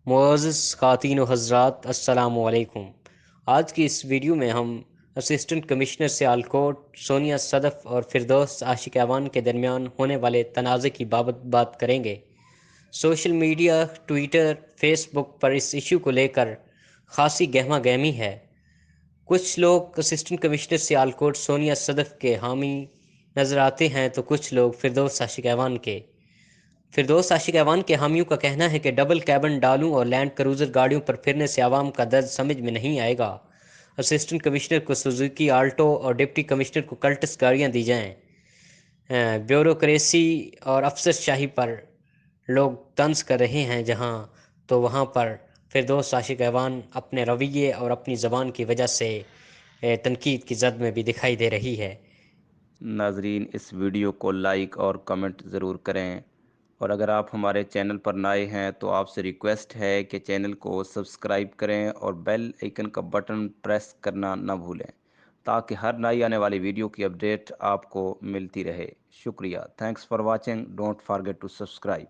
معزز خواتین و حضرات، السلام علیکم۔ آج کی اس ویڈیو میں ہم اسسٹنٹ کمشنر سیالکوٹ سونیا صدف اور فردوس عاشق اعوان کے درمیان ہونے والے تنازع کی بابت بات کریں گے۔ سوشل میڈیا، ٹویٹر، فیس بک پر اس ایشو کو لے کر خاصی گہما گہمی ہے۔ کچھ لوگ اسسٹنٹ کمشنر سیالکوٹ سونیا صدف کے حامی نظر آتے ہیں تو کچھ لوگ فردوس عاشق اعوان کے۔ فردوس عاشق اعوان کے حامیوں کا کہنا ہے کہ ڈبل کیبن ڈالوں اور لینڈ کروزر گاڑیوں پر پھرنے سے عوام کا درد سمجھ میں نہیں آئے گا۔ اسسٹنٹ کمشنر کو سوزوکی آلٹو اور ڈپٹی کمشنر کو کلٹس گاڑیاں دی جائیں۔ بیوروکریسی اور افسر شاہی پر لوگ طنز کر رہے ہیں جہاں تو وہاں پر فردوس عاشق اعوان اپنے رویے اور اپنی زبان کی وجہ سے تنقید کی زد میں بھی دکھائی دے رہی ہے۔ ناظرین، اس ویڈیو کو لائک اور کمنٹ ضرور کریں، اور اگر آپ ہمارے چینل پر نئے ہیں تو آپ سے ریکویسٹ ہے کہ چینل کو سبسکرائب کریں اور بیل آئیکن کا بٹن پریس کرنا نہ بھولیں تاکہ ہر نئی آنے والی ویڈیو کی اپڈیٹ آپ کو ملتی رہے۔ شکریہ۔ Thanks for watching. Don't forget to subscribe.